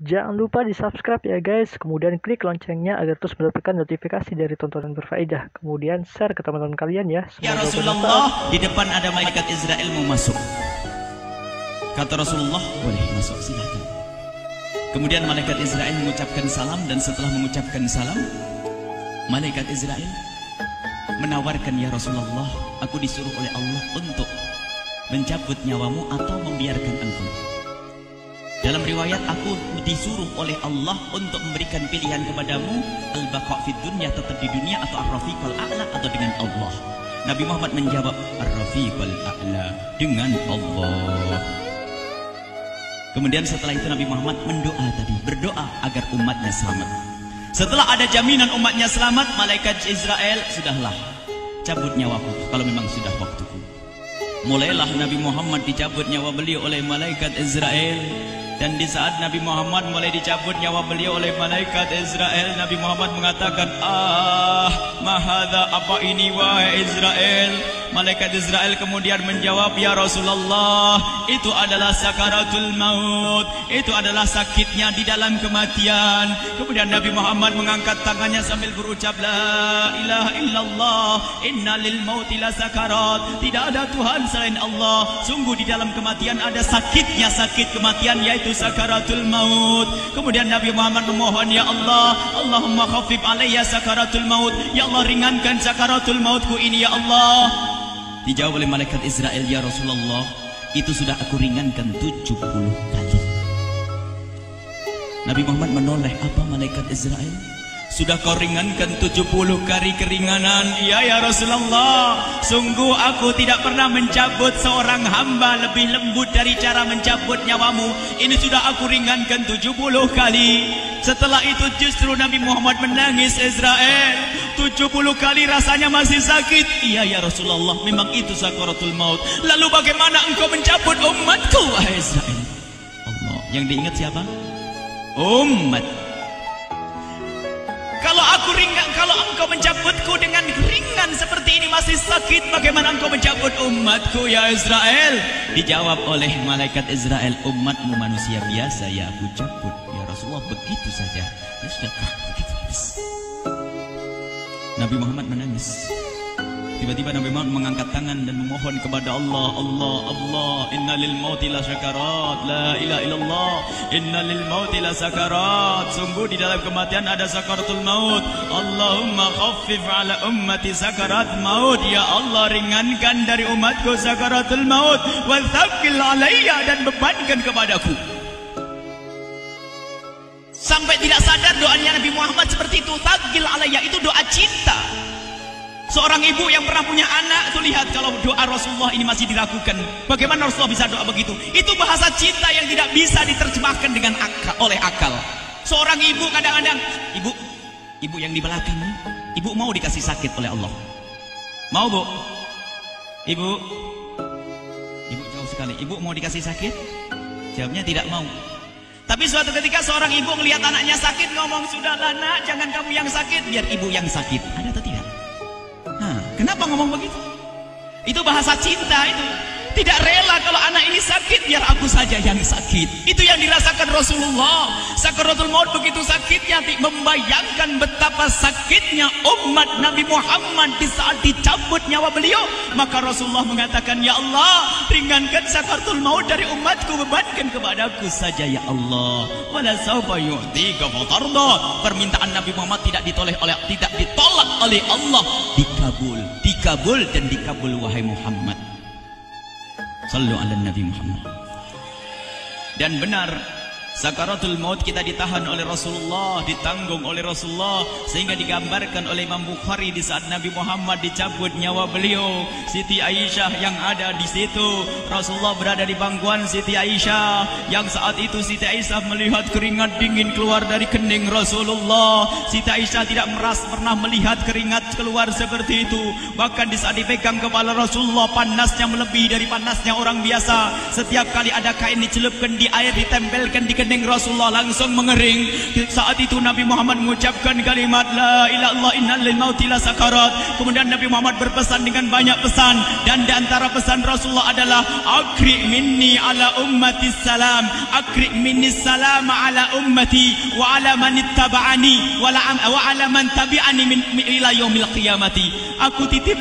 Jangan lupa di-subscribe ya guys, kemudian klik loncengnya agar terus mendapatkan notifikasi dari tontonan berfaedah. Kemudian share ke teman-teman kalian ya. Ya Rasulullah, di depan ada malaikat Israel mau masuk. Kata Rasulullah, boleh masuk, silakan. Kemudian malaikat Israel mengucapkan salam, dan setelah mengucapkan salam, malaikat Israel menawarkan, ya Rasulullah, aku disuruh oleh Allah untuk mencabut nyawamu atau membiarkan engkau. Dalam riwayat, aku disuruh oleh Allah untuk memberikan pilihan kepadamu, al-baqa' fid dunya, tetap di dunia, atau ar-rafiqal a'la, atau dengan Allah. Nabi Muhammad menjawab, ar-rafiqal a'la, dengan Allah. Kemudian setelah itu Nabi Muhammad berdoa agar umatnya selamat. Setelah ada jaminan umatnya selamat, malaikat Israel, sudahlah, cabut nyawaku kalau memang sudah waktuku. Mulailah Nabi Muhammad dicabut nyawa beliau oleh malaikat Israel. Dan di saat Nabi Muhammad mulai dicabut nyawa beliau oleh malaikat Israel, Nabi Muhammad mengatakan, mahadha, apa ini wahai Israel? Malaikat Israel kemudian menjawab, ya Rasulullah, itu adalah sakaratul maut, itu adalah sakitnya di dalam kematian. Kemudian Nabi Muhammad mengangkat tangannya sambil berucap, la ilaha illallah, inna lil mauti la sakarat, tidak ada Tuhan selain Allah, sungguh di dalam kematian ada sakitnya, sakit kematian, yaitu sakaratul maut. Kemudian Nabi Muhammad memohon, ya Allah, Allahumma khafif alayya sakaratul maut, ya Allah, ringankan sakaratul mautku ini, ya Allah. Dijawab oleh malaikat Israel, ya Rasulullah, itu sudah aku ringankan 70 kali. Nabi Muhammad menoleh, apa malaikat Israel? Sudah kau ringankan 70 kali keringanan? Iya ya Rasulullah, sungguh aku tidak pernah mencabut seorang hamba lebih lembut dari cara mencabut nyawamu. Ini sudah aku ringankan 70 kali. Setelah itu justru Nabi Muhammad menangis, Israel, 70 kali rasanya masih sakit. Iya ya Rasulullah, memang itu sakaratul maut. Lalu bagaimana engkau mencabut umatku, wahai Israel? Allah, yang diingat siapa? Umat. Kalau engkau mencabutku dengan ringan seperti ini masih sakit, bagaimana engkau mencabut umatku, ya Israel? Dijawab oleh malaikat Israel, umatmu manusia biasa, ya aku cabut. Ya Rasulullah, begitu saja. Ya sudah, begitu habis. Nabi Muhammad menangis. Tiba-tiba Nabi Muhammad mengangkat tangan dan memohon kepada Allah, Allah, Allah, inna lil mauti la syakarat, la ilaha illallah, inna lil mauti la sakarat, sungguh di dalam kematian ada sakaratul maut. Allahumma khaffif ala ummati sakarat maut, ya Allah, ringankan dari umatku sakaratul maut, wa thaqqil alayya, dan bebankan kepadaku. Sampai tidak sadar doanya Nabi Muhammad seperti itu. Thaqqil alayya itu doa cinta. Seorang ibu yang pernah punya anak, tuh lihat kalau doa Rasulullah ini masih diragukan. Bagaimana Rasulullah bisa doa begitu? Itu bahasa cinta yang tidak bisa diterjemahkan dengan oleh akal. Seorang ibu kadang-kadang, ibu yang di belakang, ibu mau dikasih sakit oleh Allah? Mau, Bu? Ibu jauh sekali. Ibu mau dikasih sakit? Jawabnya tidak mau. Tapi suatu ketika seorang ibu melihat anaknya sakit, ngomong, sudahlah nak, jangan kamu yang sakit, biar ibu yang sakit. Ada atau tidak? Kenapa ngomong begitu? Itu bahasa cinta itu. Tidak rela kalau anak ini sakit, biar aku saja yang sakit. Itu yang dirasakan Rasulullah. Sakaratul maut begitu sakitnya, membayangkan betapa sakitnya umat Nabi Muhammad di saat dicabut nyawa beliau. Maka Rasulullah mengatakan, ya Allah, ringankan sakaratul maut dari umatku, bebankan kepadaku saja, ya Allah. Wala sawfa yu'tika fatarda. Permintaan Nabi Muhammad tidak ditolak oleh Allah, dikabul dan dikabul, wahai Muhammad. Sallu ala Nabi Muhammad. Dan benar, sakaratul maut kita ditahan oleh Rasulullah, ditanggung oleh Rasulullah, sehingga digambarkan oleh Imam Bukhari di saat Nabi Muhammad dicabut nyawa beliau, Siti Aisyah yang ada di situ. Rasulullah berada di pangkuan Siti Aisyah, yang saat itu Siti Aisyah melihat keringat dingin keluar dari kening Rasulullah. Siti Aisyah tidak pernah melihat keringat keluar seperti itu. Bahkan di saat dipegang kepala Rasulullah, panasnya melebihi dari panasnya orang biasa. Setiap kali ada kain dicelupkan di air, ditempelkan di kening Rasulullah langsung mengering. Saat itu Nabi Muhammad mengucapkan kalimat la ilaha illallah innal lil mauti la sakarat. Kemudian Nabi Muhammad berpesan dengan banyak pesan, dan di antara pesan Rasulullah adalah akri minni ala ummati salam, akri minni salam ala ummati wa ala man ittaba'ani wa ala man tabi'ani min ila yaumil qiyamati. Aku titip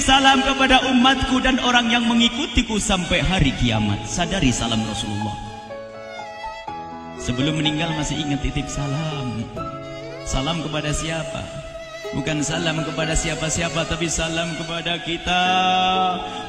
salam kepada umatku dan orang yang mengikutiku sampai hari kiamat. Sadari salam Rasulullah. Sebelum meninggal masih ingat titip salam. Salam kepada siapa? Bukan salam kepada siapa-siapa, tapi salam kepada kita.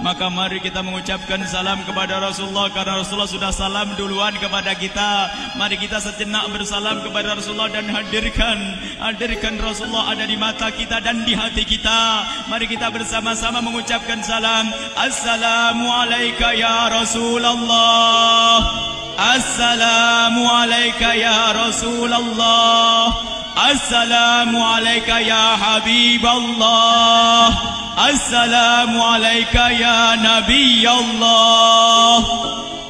Maka mari kita mengucapkan salam kepada Rasulullah, karena Rasulullah sudah salam duluan kepada kita. Mari kita sejenak bersalam kepada Rasulullah dan hadirkan Rasulullah ada di mata kita dan di hati kita. Mari kita bersama-sama mengucapkan salam. Assalamualaikum ya Rasulullah. Assalamualaikum ya Rasulullah. Assalamualaikum ya Habiballah. Assalamualaikum ya Nabi Allah.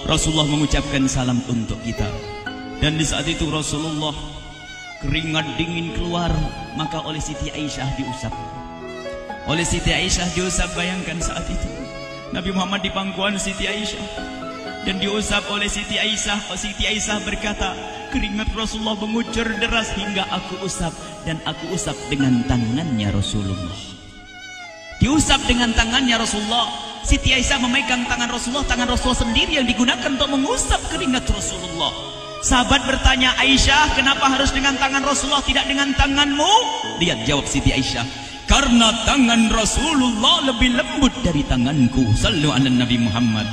Rasulullah mengucapkan salam untuk kita. Dan di saat itu Rasulullah keringat dingin keluar, maka oleh Siti Aisyah diusap. Oleh Siti Aisyah diusap, bayangkan saat itu Nabi Muhammad di pangkuan Siti Aisyah dan diusap oleh Siti Aisyah. Siti Aisyah berkata, keringat Rasulullah mengucur deras hingga aku usap, dan aku usap dengan tangannya Rasulullah. Diusap dengan tangannya Rasulullah. Siti Aisyah memegang tangan Rasulullah sendiri yang digunakan untuk mengusap keringat Rasulullah. Sahabat bertanya, Aisyah, kenapa harus dengan tangan Rasulullah tidak dengan tanganmu? Lihat jawab Siti Aisyah, karena tangan Rasulullah lebih lembut dari tanganku. Sallu ala Nabi Muhammad.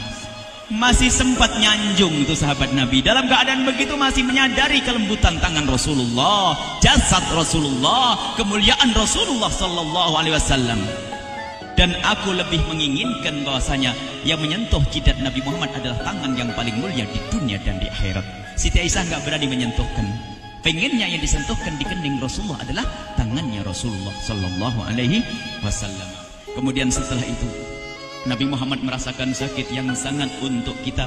Masih sempat nyanjung itu sahabat Nabi. Dalam keadaan begitu masih menyadari kelembutan tangan Rasulullah, jasad Rasulullah, kemuliaan Rasulullah sallallahu alaihi wasallam. Dan aku lebih menginginkan bahwasanya yang menyentuh jidat Nabi Muhammad adalah tangan yang paling mulia di dunia dan di akhirat. Siti Aisyah nggak berani menyentuhkan. Pengennya yang disentuhkan di kening Rasulullah adalah tangannya Rasulullah sallallahu alaihi wasallam. Kemudian setelah itu Nabi Muhammad merasakan sakit yang sangat untuk kita.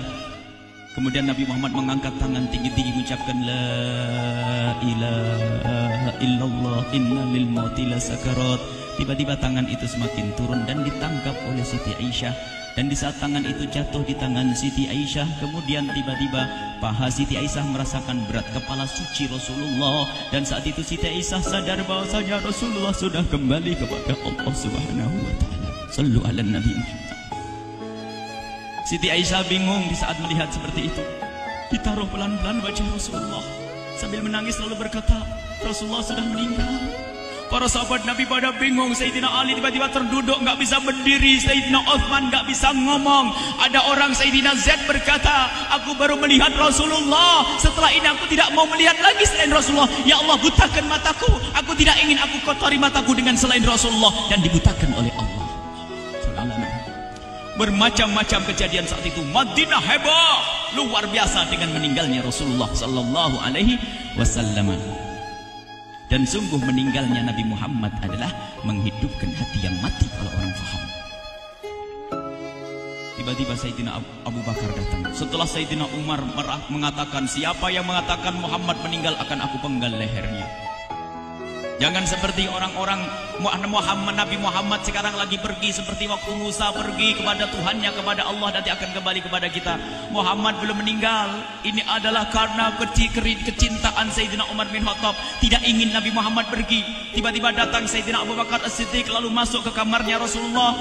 Kemudian Nabi Muhammad mengangkat tangan tinggi-tinggi mengucapkan la ilaha illallah inna lil mauti la sakarat. Tiba-tiba tangan itu semakin turun dan ditangkap oleh Siti Aisyah. Dan di saat tangan itu jatuh di tangan Siti Aisyah, kemudian tiba-tiba paha Siti Aisyah merasakan berat kepala suci Rasulullah. Dan saat itu Siti Aisyah sadar bahwasanya Rasulullah sudah kembali kepada Allah Subhanahu wa taala. Sallu ala Nabi Muhammad. Siti Aisyah bingung di saat melihat seperti itu. Ditaruh pelan-pelan wajah Rasulullah sambil menangis lalu berkata, Rasulullah sudah meninggal. Para sahabat Nabi pada bingung. Sayyidina Ali tiba-tiba terduduk, nggak bisa berdiri. Sayyidina Uthman nggak bisa ngomong. Ada orang Sayyidina Zaid berkata, aku baru melihat Rasulullah. Setelah ini aku tidak mau melihat lagi selain Rasulullah. Ya Allah, butakan mataku. Aku tidak ingin aku kotori mataku dengan selain Rasulullah. Dan dibutakan oleh Allah. Bermacam-macam kejadian saat itu. Madinah heboh, luar biasa dengan meninggalnya Rasulullah sallallahu alaihi wasallam. Dan sungguh meninggalnya Nabi Muhammad adalah menghidupkan hati yang mati kalau orang faham. Tiba-tiba Sayyidina Abu Bakar datang. Setelah Sayyidina Umar mengatakan, siapa yang mengatakan Muhammad meninggal akan aku penggal lehernya. Jangan seperti orang-orang Nabi Muhammad sekarang lagi pergi seperti waktu Musa pergi kepada Tuhannya, kepada Allah, nanti akan kembali kepada kita. Muhammad belum meninggal. Ini adalah karena kecintaan Sayyidina Umar bin Khattab, tidak ingin Nabi Muhammad pergi. Tiba-tiba datang Sayyidina Abu Bakar As-Siddiq lalu masuk ke kamarnya Rasulullah,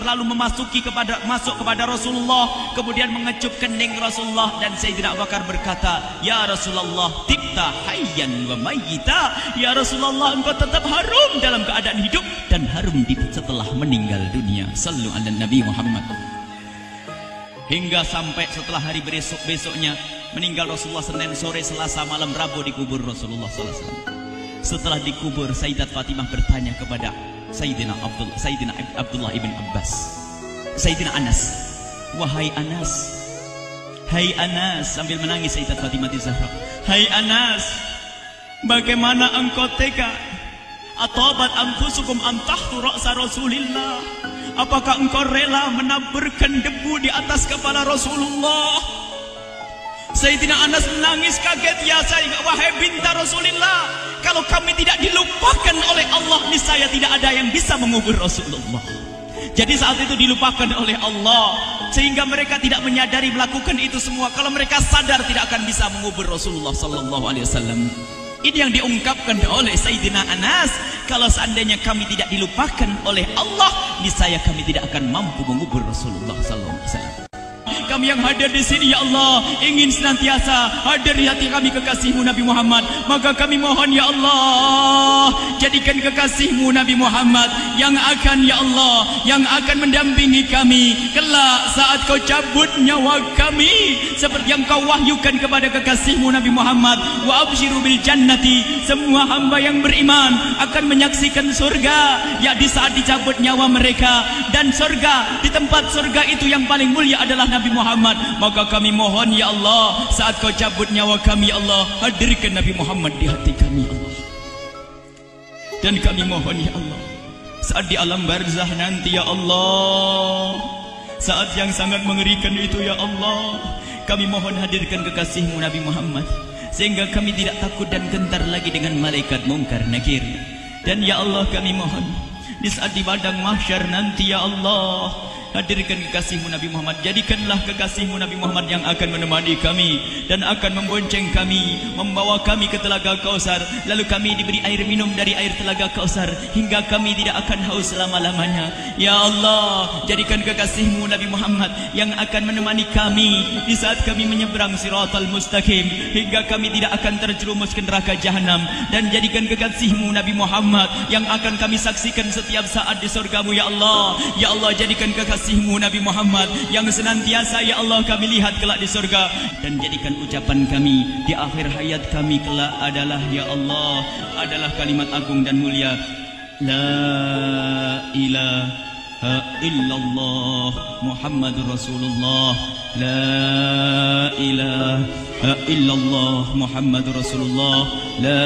lalu masuk kepada Rasulullah, kemudian mengecup kening Rasulullah. Dan Sayyidina Abu Bakar berkata, ya Rasulullah, tibta hayyan wa mayyita. Ya Rasulullah, engkau tetap harum dalam keadaan hidup dan harum setelah meninggal dunia. Sallu ala Nabi Muhammad. Hingga sampai setelah hari besoknya meninggal Rasulullah, Senin sore, Selasa malam, Rabu dikubur Rasulullah SAW. Setelah dikubur, Sayyidat Fatimah bertanya kepada Sayyidina Abdullah ibn Abbas, Sayyidina Anas, wahai Anas, hai Anas, sambil menangis Sayyidat Fatimah Zahra, hai Anas, bagaimana engkau tega? Atabat anfusukum an tahtu ra'sa Rasulillah. Apakah engkau rela menaburkan debu di atas kepala Rasulullah? Sayyidina Anas menangis kaget, ya wahai binta Rasulullah, kalau kami tidak dilupakan oleh Allah, niscaya tidak ada yang bisa mengubur Rasulullah. Jadi saat itu dilupakan oleh Allah, sehingga mereka tidak menyadari melakukan itu semua. Kalau mereka sadar, tidak akan bisa mengubur Rasulullah sallallahu alaihi wasallam. Ini yang diungkapkan oleh Sayyidina Anas, kalau seandainya kami tidak dilupakan oleh Allah, niscaya kami tidak akan mampu mengubur Rasulullah sallallahu alaihi wasallam. Kami yang hadir di sini, ya Allah, ingin senantiasa hadir di hati kami kekasih-Mu Nabi Muhammad. Maka kami mohon, ya Allah, jadikan kekasih-Mu Nabi Muhammad yang akan, ya Allah, yang akan mendampingi kami kelak saat Kau cabut nyawa kami, seperti yang Kau wahyukan kepada kekasih-Mu Nabi Muhammad. Wa abshiru bil jannati, semua hamba yang beriman akan menyaksikan surga, ya di saat dicabut nyawa mereka. Dan surga, di tempat surga itu yang paling mulia adalah Nabi Muhammad. Maka kami mohon, ya Allah, saat Kau cabut nyawa kami, ya Allah, hadirkan Nabi Muhammad di hati kami, ya Allah. Dan kami mohon, ya Allah, saat di alam barzah nanti, ya Allah, saat yang sangat mengerikan itu, ya Allah, kami mohon hadirkan kekasih-Mu Nabi Muhammad, sehingga kami tidak takut dan gentar lagi dengan malaikat mungkar nakir. Dan ya Allah, kami mohon di saat di padang mahsyar nanti, ya Allah, hadirkan kekasih-Mu Nabi Muhammad. Jadikanlah kekasih-Mu Nabi Muhammad yang akan menemani kami dan akan membonceng kami, membawa kami ke telaga Kausar. Lalu kami diberi air minum dari air telaga Kausar hingga kami tidak akan haus selama-lamanya. Ya Allah, jadikan kekasih-Mu Nabi Muhammad yang akan menemani kami di saat kami menyeberang Siratal Mustaqim hingga kami tidak akan terjerumus ke neraka Jahanam. Dan jadikan kekasih-Mu Nabi Muhammad yang akan kami saksikan setiap saat di surga-Mu, ya Allah. Ya Allah, jadikan kekasih-Mu Nabi Muhammad yang senantiasa, ya Allah, kami lihat kelak di surga. Dan jadikan ucapan kami di akhir hayat kami kelak adalah, ya Allah, adalah kalimat agung dan mulia, La ilaha illallah Muhammadur Rasulullah. La ilaha illallah Muhammadur Rasulullah. La